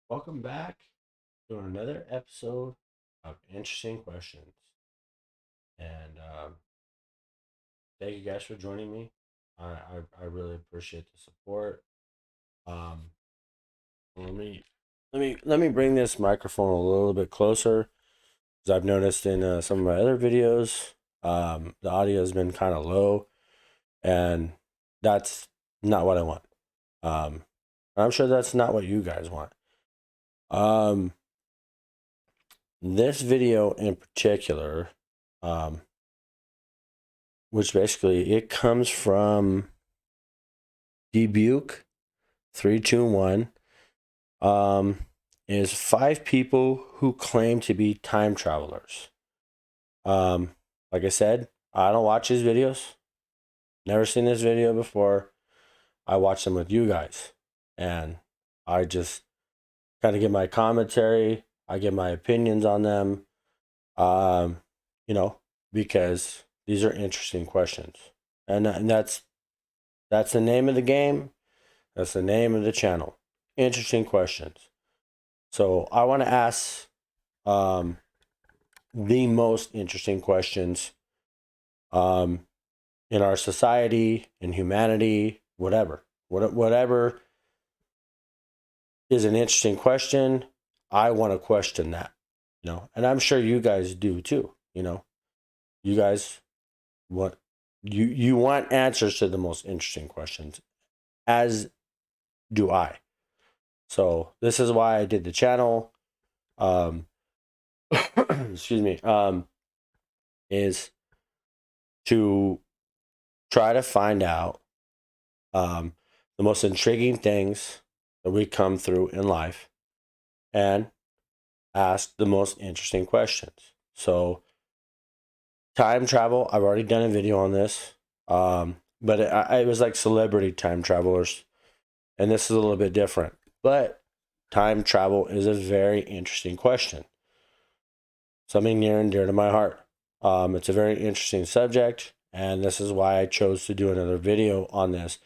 Welcome back to another episode of Interesting Questions. And thank you guys for joining me. I really appreciate the support. Um, let me bring this microphone a little bit closer, because I've noticed in some of my other videos, the audio has been kind of low, and that's not what I want. Um, I'm sure that's not what you guys want. Um, this video in particular, um, which basically it comes from Debuke 321, um, is 5 people who claim to be time travelers. Like I said, I don't watch his videos. Never seen this video before. I watch them with you guys, and I just kind of give my commentary. I give my opinions on them. Um, you know, because these are interesting questions, and that's the name of the game. That's the name of the channel. Interesting questions. So I want to ask um, the most interesting questions um, in our society, in humanity, whatever. Whatever is an interesting question, I want to question that. And I'm sure you guys do too. You guys want you want answers to the most interesting questions, as do I. So this is why I did the channel. Um, excuse me. Is to try to find out um, the most intriguing things that we come through in life and ask the most interesting questions. So, time travel, I've already done a video on this, but it was like celebrity time travelers, and this is a little bit different. But time travel is a very interesting question, something near and dear to my heart. It's a very interesting subject, and this is why I chose to do another video on this.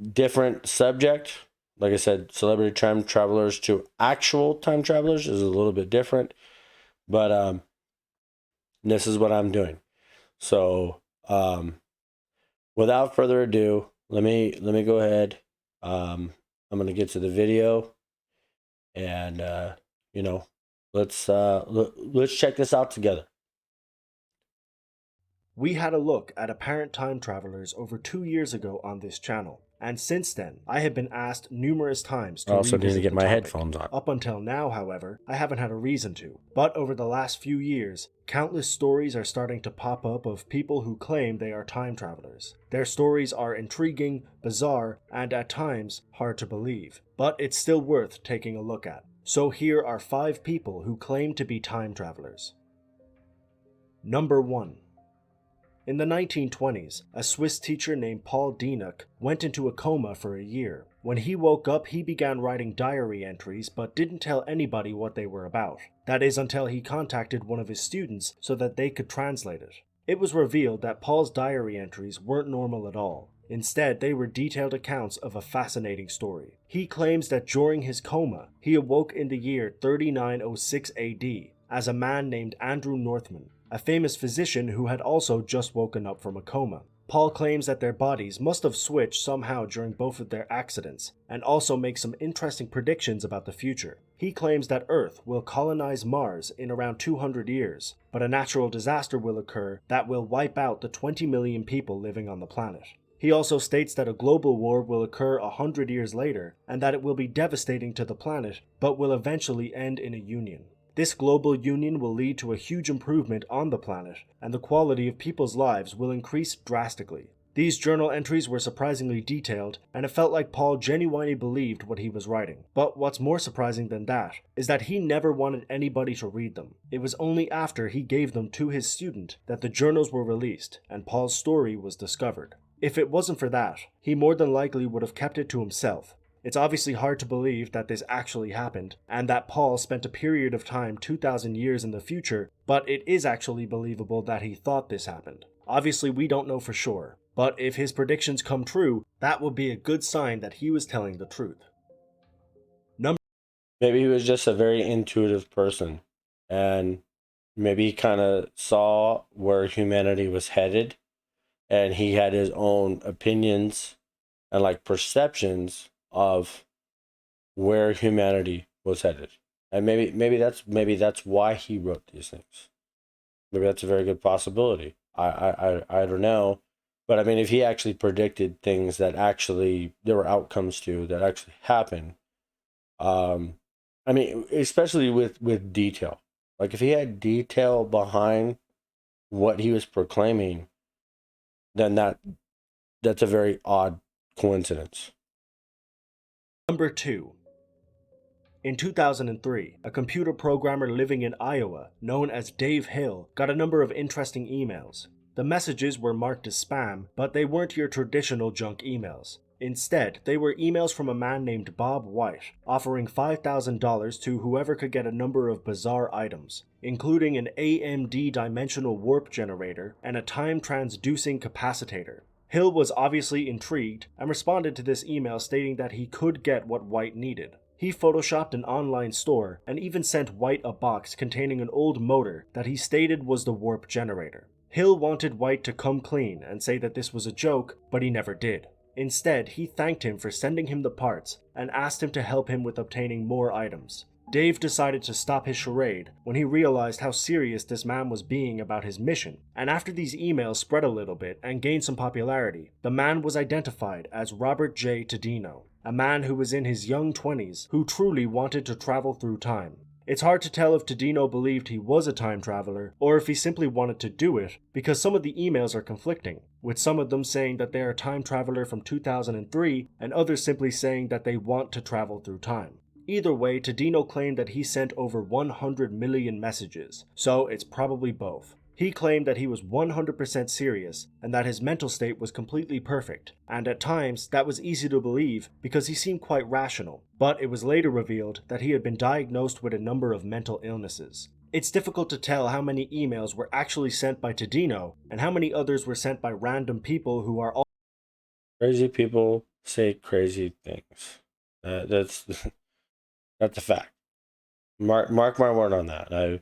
Different subject. Like I said, celebrity time travelers to actual time travelers is a little bit different, but this is what I'm doing. So, without further ado, let me go ahead. I'm gonna get to the video, and you know, let's check this out together. We had a look at apparent time travelers over 2 years ago on this channel, and since then, I have been asked numerous times I to also need to revisit get the my topic. headphones on. Up until now, however, I haven't had a reason to. But over the last few years, countless stories are starting to pop up of people who claim they are time travelers. Their stories are intriguing, bizarre, and at times hard to believe, but it's still worth taking a look at. So here are 5 people who claim to be time travelers. Number 1. In the 1920s, a Swiss teacher named Paul Dinac went into a coma for a year. When he woke up, he began writing diary entries but didn't tell anybody what they were about. That is until he contacted one of his students so that they could translate it. It was revealed that Paul's diary entries weren't normal at all. Instead, they were detailed accounts of a fascinating story. He claims that during his coma, he awoke in the year 3906 AD as a man named Andrew Northman, a famous physician who had also just woken up from a coma. Paul claims that their bodies must have switched somehow during both of their accidents, and also makes some interesting predictions about the future. He claims that Earth will colonize Mars in around 200 years, but a natural disaster will occur that will wipe out the 20 million people living on the planet. He also states that a global war will occur 100 years later, and that it will be devastating to the planet, but will eventually end in a union. This global union will lead to a huge improvement on the planet, and the quality of people's lives will increase drastically. These journal entries were surprisingly detailed, and it felt like Paul genuinely believed what he was writing. But what's more surprising than that is that he never wanted anybody to read them. It was only after he gave them to his student that the journals were released, and Paul's story was discovered. If it wasn't for that, he more than likely would have kept it to himself. It's obviously hard to believe that this actually happened, and that Paul spent a period of time 2,000 years in the future, but it is actually believable that he thought this happened. Obviously, we don't know for sure, but if his predictions come true, that would be a good sign that he was telling the truth. Number Maybe he was just a very intuitive person, and maybe he kind of saw where humanity was headed, and he had his own opinions and like perceptions of where humanity was headed. And maybe that's why he wrote these things. Maybe that's a very good possibility. I don't know. But I mean, if he actually predicted things that actually there were outcomes to that actually happened, um, I mean, especially with detail. Like if he had detail behind what he was proclaiming, then that's a very odd coincidence. Number 2. In 2003, a computer programmer living in Iowa, known as Dave Hill, got a number of interesting emails. The messages were marked as spam, but they weren't your traditional junk emails. Instead, they were emails from a man named Bob White, offering $5,000 to whoever could get a number of bizarre items, including an AMD dimensional warp generator and a time transducing capacitor. Hill was obviously intrigued and responded to this email stating that he could get what White needed. He photoshopped an online store and even sent White a box containing an old motor that he stated was the warp generator. Hill wanted White to come clean and say that this was a joke, but he never did. Instead, he thanked him for sending him the parts and asked him to help him with obtaining more items. Dave decided to stop his charade when he realized how serious this man was being about his mission, and after these emails spread a little bit and gained some popularity, the man was identified as Robert J. Tadino, a man who was in his young 20s who truly wanted to travel through time. It's hard to tell if Tadino believed he was a time traveler or if he simply wanted to do it, because some of the emails are conflicting, with some of them saying that they are a time traveler from 2003 and others simply saying that they want to travel through time. Either way, Tadino claimed that he sent over 100 million messages, so it's probably both. He claimed that he was 100% serious and that his mental state was completely perfect, and at times that was easy to believe because he seemed quite rational, but it was later revealed that he had been diagnosed with a number of mental illnesses. It's difficult to tell how many emails were actually sent by Tadino and how many others were sent by random people who are all Crazy people say crazy things. That's that's a fact. Mark my word on that.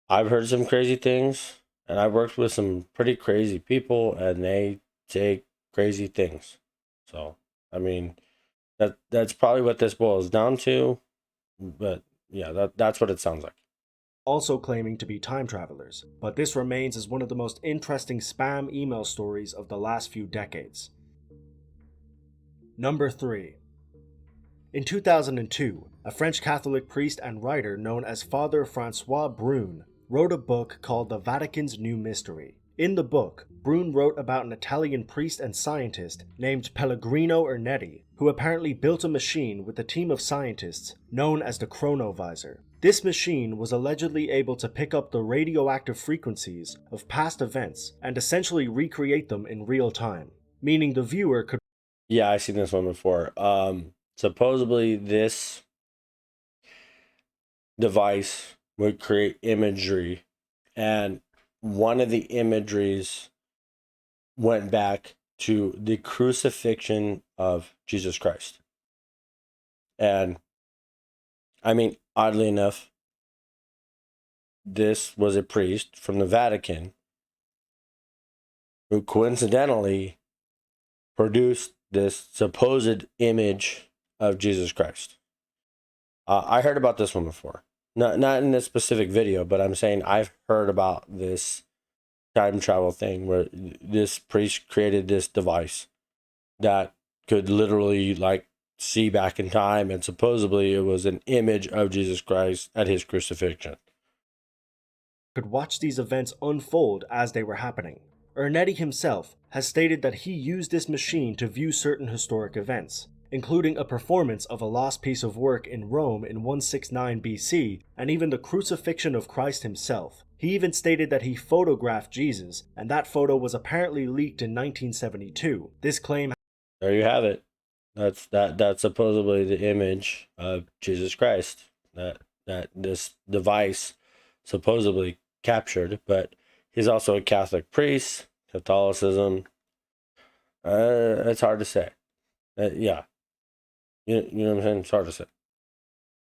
I've heard some crazy things, and I've worked with some pretty crazy people, and they say crazy things. So, I mean, that's probably what this boils down to. But yeah, that's what it sounds like. also claiming to be time travelers, but this remains as one of the most interesting spam email stories of the last few decades. Number 3. In 2002, a French Catholic priest and writer known as Father Francois Brune wrote a book called The Vatican's New Mystery. In the book, Brune wrote about an Italian priest and scientist named Pellegrino Ernetti, who apparently built a machine with a team of scientists known as the Chronovisor. This machine was allegedly able to pick up the radioactive frequencies of past events and essentially recreate them in real time, meaning the viewer could Yeah, I've seen this one before. Supposedly this device would create imagery, and one of the imageries went back to the crucifixion of Jesus Christ. And I mean, oddly enough, this was a priest from the Vatican who coincidentally produced this supposed image of Jesus Christ. I heard about this one before. Not in this specific video, but I'm saying I've heard about this time travel thing where this priest created this device that could literally like see back in time, and supposedly it was an image of Jesus Christ at his crucifixion. watch these events unfold as they were happening. Ernetti himself has stated that he used this machine to view certain historic events, including a performance of a lost piece of work in Rome in 169 BC, and even the crucifixion of Christ himself. He even stated that he photographed Jesus, and that photo was apparently leaked in 1972. This claim There you have it. That's supposedly the image of Jesus Christ that this device supposedly captured, but he's also a Catholic priest. Catholicism, it's hard to say. Yeah, you know what I'm saying? It's hard to say.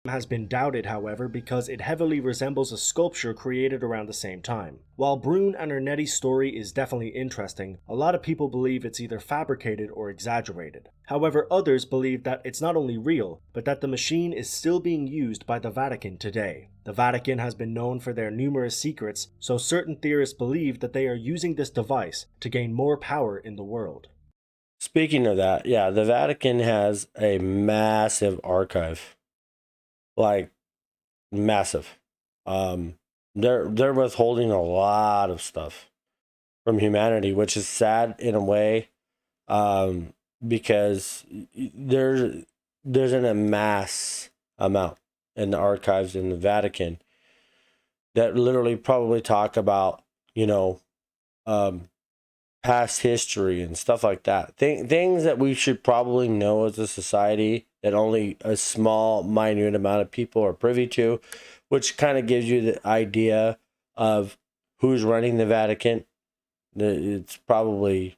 has been doubted, however, because it heavily resembles a sculpture created around the same time. While Brune and Ernetti's story is definitely interesting, a lot of people believe it's either fabricated or exaggerated. However, others believe that it's not only real, but that the machine is still being used by the Vatican today. The Vatican has been known for their numerous secrets, so certain theorists believe that they are using this device to gain more power in the world. Speaking of that, yeah, the Vatican has a massive archive, like massive. They're withholding a lot of stuff from humanity, which is sad in a way, because there's an amass amount in the archives in the Vatican that literally probably talk about, past history and stuff like that. Things that we should probably know as a society that only a small, minute amount of people are privy to, which kind of gives you the idea of who's running the Vatican. It's probably,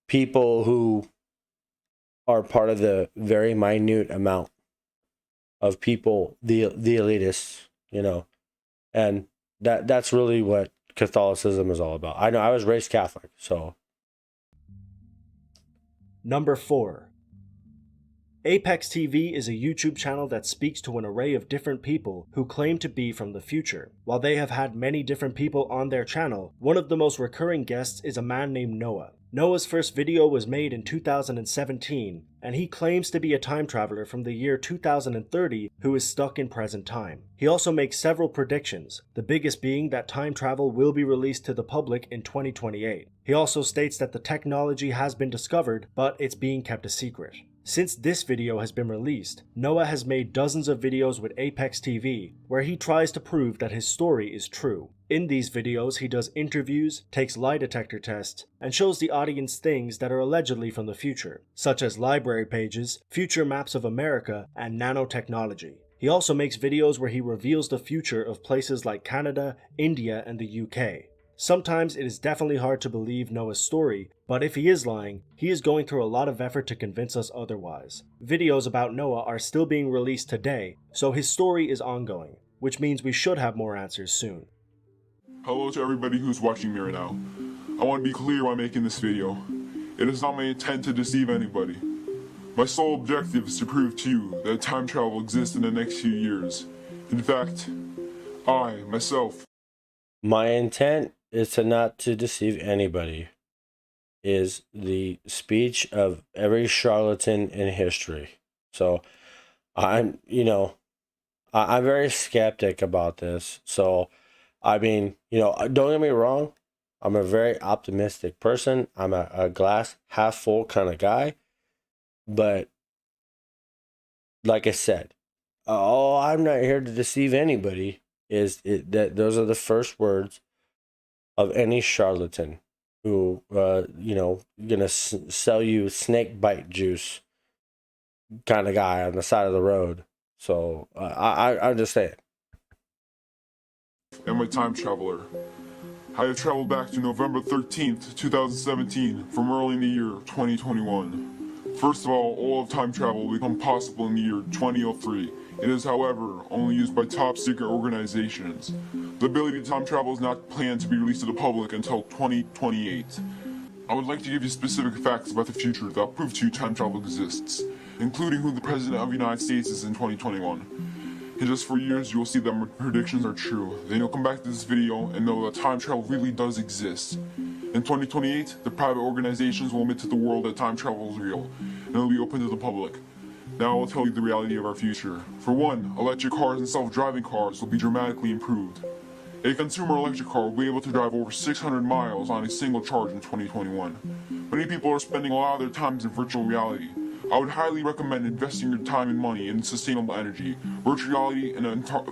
people who are part of the very minute amount of people, the elitists, and that's really what Catholicism is all about. I know I was raised Catholic, so. Number 4. Apex TV is a YouTube channel that speaks to an array of different people who claim to be from the future. While they have had many different people on their channel, one of the most recurring guests is a man named Noah. Noah's first video was made in 2017, and he claims to be a time traveler from the year 2030 who is stuck in present time. He also makes several predictions, the biggest being that time travel will be released to the public in 2028. He also states that the technology has been discovered, but it's being kept a secret. Since this video has been released, Noah has made dozens of videos with Apex TV where he tries to prove that his story is true. In these videos, he does interviews, takes lie detector tests, and shows the audience things that are allegedly from the future, such as library pages, future maps of America, and nanotechnology. He also makes videos where he reveals the future of places like Canada, India, and the UK. Sometimes it is definitely hard to believe Noah's story, but if he is lying, he is going through a lot of effort to convince us otherwise. Videos about Noah are still being released today, so his story is ongoing, which means we should have more answers soon. Hello to everybody who's watching me right now. I want to be clear while making this video. It is not my intent to deceive anybody. My sole objective is to prove to you that time travel exists in the next few years. In fact, I, myself, My intent is not to deceive anybody, is the speech of every charlatan in history. So I'm, I'm very skeptic about this. So, don't get me wrong. I'm a very optimistic person. I'm a glass half full kind of guy. But like I said, I'm not here to deceive anybody. Those are the first words of any charlatan who, gonna sell you snake bite juice kind of guy on the side of the road. So I'm just saying. am a time traveler. I have traveled back to November 13th, 2017, from early in the year 2021. First of all of time travel will become possible in the year 2003. It is, however, only used by top secret organizations. The ability to time travel is not planned to be released to the public until 2028. I would like to give you specific facts about the future that will prove to you time travel exists, including who the President of the United States is in 2021. In just 4 years, you will see that my predictions are true. Then you'll come back to this video and know that time travel really does exist. In 2028, the private organizations will admit to the world that time travel is real, and it will be open to the public. Now I will tell you the reality of our future. For one, electric cars and self-driving cars will be dramatically improved. A consumer electric car will be able to drive over 600 miles on a single charge in 2021. Many people are spending a lot of their time in virtual reality. I would highly recommend investing your time and money in sustainable energy, virtual reality, and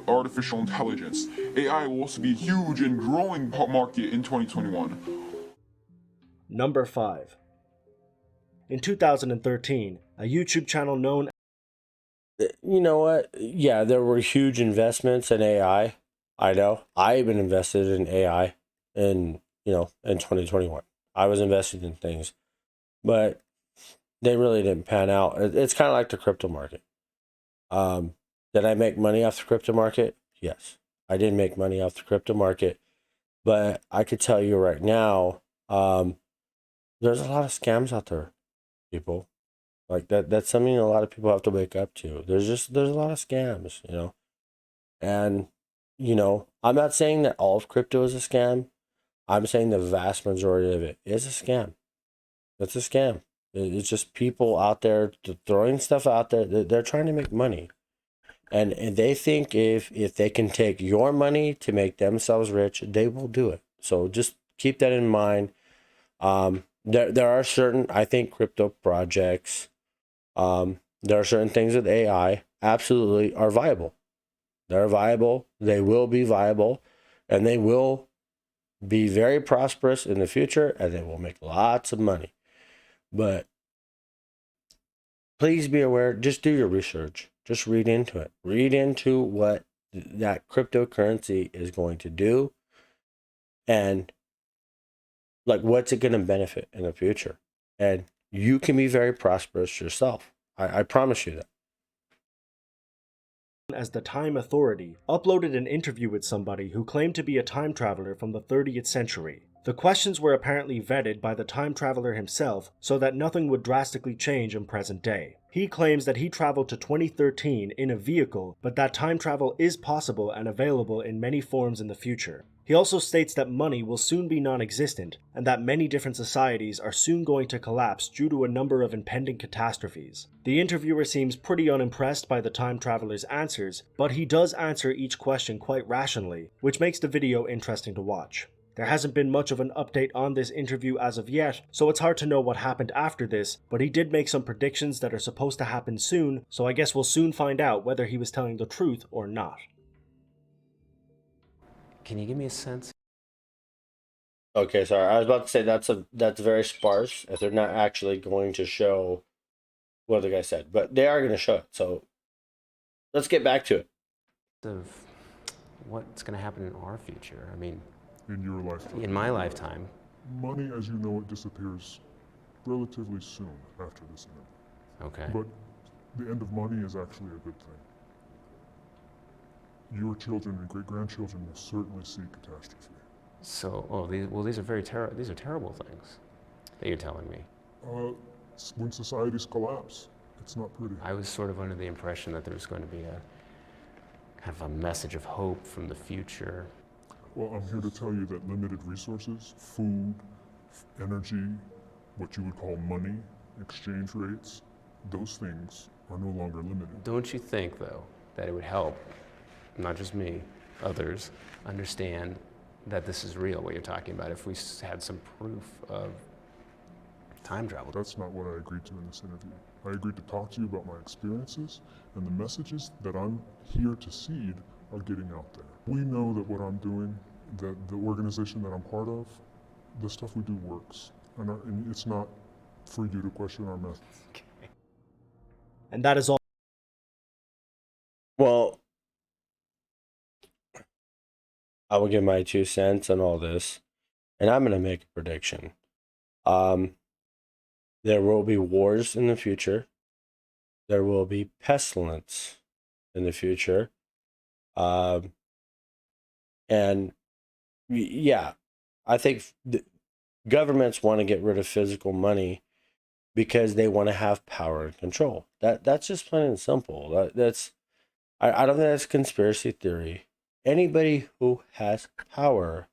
artificial intelligence. AI will also be a huge and growing market in 2021. Number 5. In 2013, a YouTube channel known You know what? Yeah, there were huge investments in AI. I know. I even invested in AI in 2021. I was invested in things, but they really didn't pan out. It's kind of like the crypto market. Did I make money off the crypto market? Yes, I did make money off the crypto market, but I could tell you right now, there's a lot of scams out there, people. Like that's something a lot of people have to wake up to. There's a lot of scams, And I'm not saying that all of crypto is a scam. I'm saying the vast majority of it is a scam. It's a scam. It's just people out there throwing stuff out there. They're trying to make money. And they think if they can take your money to make themselves rich, they will do it. So just keep that in mind. There are certain, I think, crypto projects. There are certain things with AI absolutely are viable. They're viable. They will be viable, and they will be very prosperous in the future, and they will make lots of money. But please be aware. Just do your research. Just read into it. Read into what that cryptocurrency is going to do, and like what's it going to benefit in the future. And you can be very prosperous yourself. I promise you that. As the Time Authority, uploaded an interview with somebody who claimed to be a time traveler from the 30th century. The questions were apparently vetted by the time traveler himself so that nothing would drastically change in present day. He claims that he traveled to 2013 in a vehicle, but that time travel is possible and available in many forms in the future. He also states that money will soon be non-existent, and that many different societies are soon going to collapse due to a number of impending catastrophes. The interviewer seems pretty unimpressed by the time traveler's answers, but he does answer each question quite rationally, which makes the video interesting to watch. There hasn't been much of an update on this interview as of yet, so it's hard to know what happened after this, but he did make some predictions that are supposed to happen soon, so I guess we'll soon find out whether he was telling the truth or not. Can you give me a sense? Okay, sorry. I was about to say that's very sparse if they're not actually going to show what the guy said, but they are going to show it. So let's get back to it. Of what's going to happen in our future? I mean, In your lifetime. in my lifetime. Money, as you know it, disappears relatively soon after this event. Okay. But the end of money is actually a good thing. Your children and great-grandchildren will certainly see catastrophe. So, these are these are terrible things that you're telling me. When societies collapse, it's not pretty. I was sort of under the impression that there was going to be a kind of a message of hope from the future. Well, I'm here to tell you that limited resources, food, energy, what you would call money, exchange rates, those things are no longer limited. Don't you think, though, that it would help, not just me, others, understand that this is real, what you're talking about, if we had some proof of time travel? That's not what I agreed to in this interview. I agreed to talk to you about my experiences, and the messages that I'm here to seed are getting out there. We know that what I'm doing, that the organization that I'm part of, the stuff we do works. And it's not for you to question our methods. And that is all. Well, I will give my 2 cents on all this, and I'm going to make a prediction. There will be wars in the future. There will be pestilence in the future. And yeah, I think governments want to get rid of physical money because they want to have power and control. That's just plain and simple. I don't think that's conspiracy theory. Anybody who has power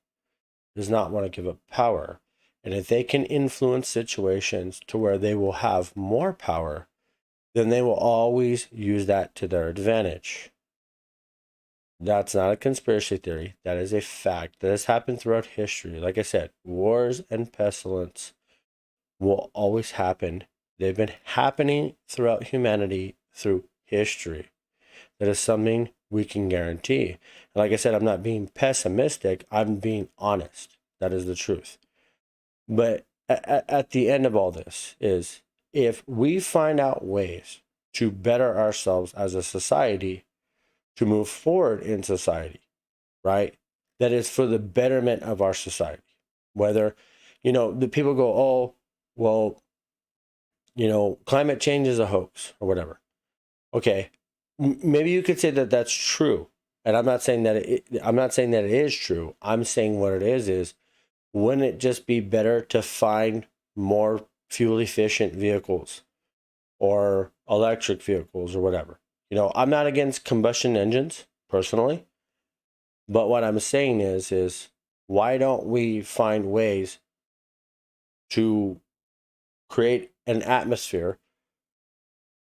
does not want to give up power. And if they can influence situations to where they will have more power, then they will always use that to their advantage. That's not a conspiracy theory. That is a fact. That has happened throughout history. Like I said, wars and pestilence will always happen. They've been happening throughout humanity through history. That is something we can guarantee. And like I said, I'm not being pessimistic. I'm being honest. That is the truth. But at the end of all this is, if we find out ways to better ourselves as a society, to move forward in society, right? That is for the betterment of our society. Whether, the people go, oh, well, climate change is a hoax or whatever. Okay, maybe you could say that that's true. And I'm not saying that I'm not saying that it is true. I'm saying what it is wouldn't it just be better to find more fuel efficient vehicles or electric vehicles or whatever? You know, I'm not against combustion engines personally, but what I'm saying is why don't we find ways to create an atmosphere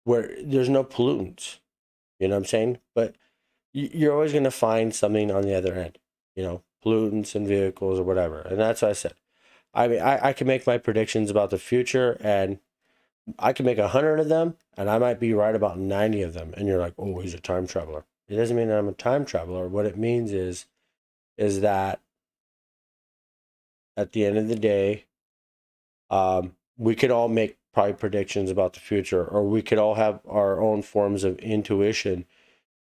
where there's no pollutants? You know what I'm saying? But you're always going to find something on the other end, you know, pollutants in vehicles or whatever. And that's what I said. I mean, I can make my predictions about the future, and I can make 100 of them, and I might be right about 90 of them. And you're like, oh, he's a time traveler. It doesn't mean that I'm a time traveler. What it means is that at the end of the day, we could all make probably predictions about the future, or we could all have our own forms of intuition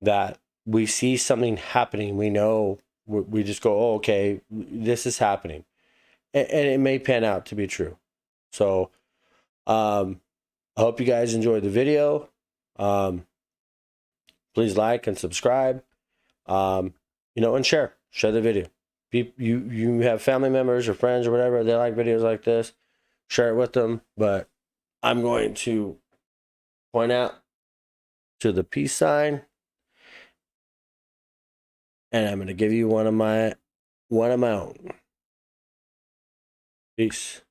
that we see something happening. We know, we just go, oh, okay, this is happening. And it may pan out to be true. So I hope you guys enjoyed the video. Please like and subscribe, you know, and share the video. You have family members or friends or whatever, they like videos like this, share it with them. But I'm going to point out to the peace sign, and I'm going to give you one of my own. Peace.